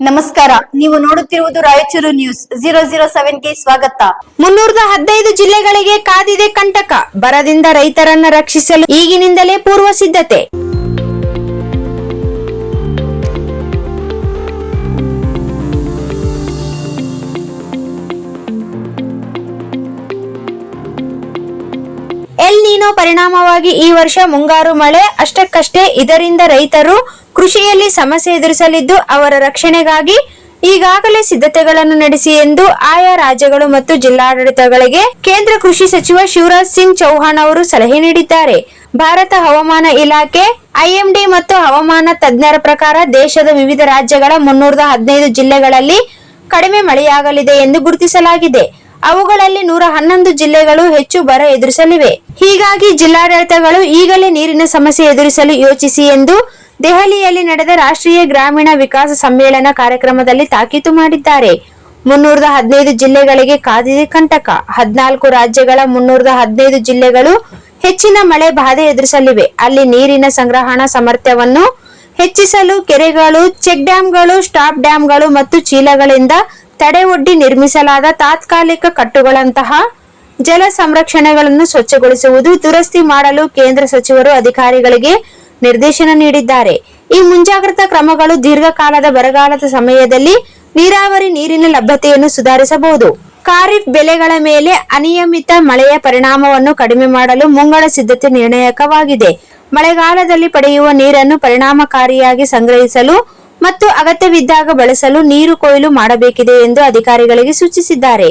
ನಮಸ್ಕಾರ, ನೀವು ನೋಡುತ್ತಿರುವುದು ರಾಯಚೂರು ನ್ಯೂಸ್ 007ಗೆ ಸ್ವಾಗತ. 315 ಜಿಲ್ಲೆಗಳಿಗೆ ಕಾದಿದೆ ಕಂಟಕ. ಬರದಿಂದ ರೈತರನ್ನ ರಕ್ಷಿಸಲು ಈಗಿನಿಂದಲೇ ಪೂರ್ವ ಸಿದ್ಧತೆ. ಎಲ್ ನೀನೋ ಪರಿಣಾಮವಾಗಿ ಈ ವರ್ಷ ಮುಂಗಾರು ಮಳೆ ಅಷ್ಟಕ್ಕಷ್ಟೇ. ಇದರಿಂದ ರೈತರು ಕೃಷಿಯಲ್ಲಿ ಸಮಸ್ಯೆ ಎದುರಿಸಲಿದ್ದು, ಅವರ ರಕ್ಷಣೆಗಾಗಿ ಈಗಾಗಲೇ ಸಿದ್ಧತೆಗಳನ್ನು ನಡೆಸಿ ಎಂದು ಆಯಾ ರಾಜ್ಯಗಳು ಮತ್ತು ಜಿಲ್ಲಾಡಳಿತಗಳಿಗೆ ಕೇಂದ್ರ ಕೃಷಿ ಸಚಿವ ಶಿವರಾಜ್ ಸಿಂಗ್ ಚೌಹಾಣ್ ಅವರು ಸಲಹೆ ನೀಡಿದ್ದಾರೆ. ಭಾರತ ಹವಾಮಾನ ಇಲಾಖೆ, ಐಎಂಡಿ ಮತ್ತು ಹವಾಮಾನ ತಜ್ಞರ ಪ್ರಕಾರ ದೇಶದ ವಿವಿಧ ರಾಜ್ಯಗಳ 315 ಜಿಲ್ಲೆಗಳಲ್ಲಿ ಕಡಿಮೆ ಮಳೆಯಾಗಲಿದೆ ಎಂದು ಗುರುತಿಸಲಾಗಿದೆ. ಅವುಗಳಲ್ಲಿ 111 ಜಿಲ್ಲೆಗಳು ಹೆಚ್ಚು ಬರ ಎದುರಿಸಲಿವೆ. ಹೀಗಾಗಿ ಜಿಲ್ಲಾಡಳಿತಗಳು ಈಗಲೇ ನೀರಿನ ಸಮಸ್ಯೆ ಎದುರಿಸಲು ಯೋಚಿಸಿ ಎಂದು ದೆಹಲಿಯಲ್ಲಿ ನಡೆದ ರಾಷ್ಟ್ರೀಯ ಗ್ರಾಮೀಣ ವಿಕಾಸ ಸಮ್ಮೇಳನ ಕಾರ್ಯಕ್ರಮದಲ್ಲಿ ತಾಕೀತು ಮಾಡಿದ್ದಾರೆ. 315 ಜಿಲ್ಲೆಗಳಿಗೆ ಕಾದಿದೆ ಕಂಟಕ. 14 ರಾಜ್ಯಗಳ 315 ಜಿಲ್ಲೆಗಳು ಹೆಚ್ಚಿನ ಮಳೆ ಬಾಧೆ ಎದುರಿಸಲಿವೆ. ಅಲ್ಲಿ ನೀರಿನ ಸಂಗ್ರಹಣಾ ಸಾಮರ್ಥ್ಯವನ್ನು ಹೆಚ್ಚಿಸಲು ಕೆರೆಗಳು, ಚೆಕ್ ಡ್ಯಾಂಗಳು, ಸ್ಟಾಪ್ ಡ್ಯಾಂಗಳು ಮತ್ತು ಚೀಲಗಳಿಂದ ತಡೆಯೊಡ್ಡಿ ನಿರ್ಮಿಸಲಾದ ತಾತ್ಕಾಲಿಕ ಕಟ್ಟುಗಳಂತಹ ಜಲ ಸಂರಕ್ಷಣೆಗಳನ್ನು ಸ್ವಚ್ಛಗೊಳಿಸುವುದು, ದುರಸ್ತಿ ಮಾಡಲು ಕೇಂದ್ರ ಸಚಿವರು ಅಧಿಕಾರಿಗಳಿಗೆ ನಿರ್ದೇಶನ ನೀಡಿದ್ದಾರೆ. ಈ ಮುಂಜಾಗ್ರತಾ ಕ್ರಮಗಳು ದೀರ್ಘಕಾಲದ ಬರಗಾಲದ ಸಮಯದಲ್ಲಿ ನೀರಾವರಿ ನೀರಿನ ಲಭ್ಯತೆಯನ್ನು ಸುಧಾರಿಸಬಹುದು. ಖಾರಿಫ್ ಬೆಳೆಗಳ ಮೇಲೆ ಅನಿಯಮಿತ ಮಳೆಯ ಪರಿಣಾಮವನ್ನು ಕಡಿಮೆ ಮಾಡಲು ಮುಂಗಡ ಸಿದ್ಧತೆ ನಿರ್ಣಾಯಕವಾಗಿದೆ. ಮಳೆಗಾಲದಲ್ಲಿ ಪಡೆಯುವ ನೀರನ್ನು ಪರಿಣಾಮಕಾರಿಯಾಗಿ ಸಂಗ್ರಹಿಸಲು ಮತ್ತು ಅಗತ್ಯವಿದ್ದಾಗ ಬಳಸಲು ನೀರು ಕೊಯ್ಲು ಮಾಡಬೇಕಿದೆ ಎಂದು ಅಧಿಕಾರಿಗಳಿಗೆ ಸೂಚಿಸಿದ್ದಾರೆ.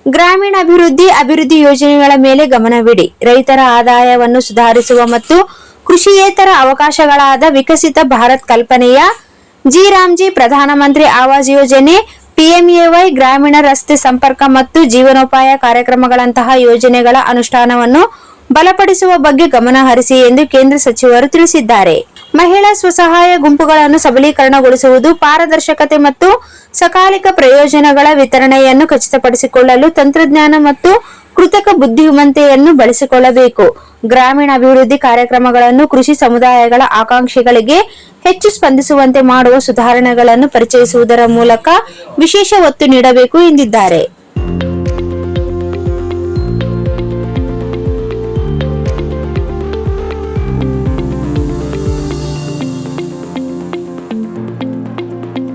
ಗ್ರಾಮೀಣ ಅಭಿವೃದ್ಧಿ ಯೋಜನೆಗಳ ಮೇಲೆ ಗಮನವಿಡಿ. ರೈತರ ಆದಾಯವನ್ನು ಸುಧಾರಿಸುವ ಮತ್ತು ಕೃಷಿಯೇತರ ಅವಕಾಶಗಳಾದ ವಿಕಸಿತ ಭಾರತ್ ಕಲ್ಪನೆಯ ಜಿ ಪ್ರಧಾನಮಂತ್ರಿ ಆವಾಸ್ ಯೋಜನೆ, PMAY, ಗ್ರಾಮೀಣ ರಸ್ತೆ ಸಂಪರ್ಕ ಮತ್ತು ಜೀವನೋಪಾಯ ಕಾರ್ಯಕ್ರಮಗಳಂತಹ ಯೋಜನೆಗಳ ಅನುಷ್ಠಾನವನ್ನು ಬಲಪಡಿಸುವ ಬಗ್ಗೆ ಗಮನ ಹರಿಸಿ ಎಂದು ಕೇಂದ್ರ ಸಚಿವರು ತಿಳಿಸಿದ್ದಾರೆ. ಮಹಿಳಾ ಸ್ವಸಹಾಯ ಗುಂಪುಗಳನ್ನು ಸಬಲೀಕರಣಗೊಳಿಸುವುದು, ಪಾರದರ್ಶಕತೆ ಮತ್ತು ಸಕಾಲಿಕ ಪ್ರಯೋಜನಗಳ ವಿತರಣೆಯನ್ನು ಖಚಿತಪಡಿಸಿಕೊಳ್ಳಲು ತಂತ್ರಜ್ಞಾನ ಮತ್ತು ಕೃತಕ ಬುದ್ಧಿಮತ್ತೆಯನ್ನು ಬಳಸಿಕೊಳ್ಳಬೇಕು. ಗ್ರಾಮೀಣ ಅಭಿವೃದ್ಧಿ ಕಾರ್ಯಕ್ರಮಗಳನ್ನು ಕೃಷಿ ಸಮುದಾಯಗಳ ಆಕಾಂಕ್ಷೆಗಳಿಗೆ ಹೆಚ್ಚು ಸ್ಪಂದಿಸುವಂತೆ ಮಾಡುವ ಸುಧಾರಣೆಗಳನ್ನು ಪರಿಚಯಿಸುವುದರ ಮೂಲಕ ವಿಶೇಷ ಒತ್ತು ನೀಡಬೇಕು ಎಂದಿದ್ದಾರೆ.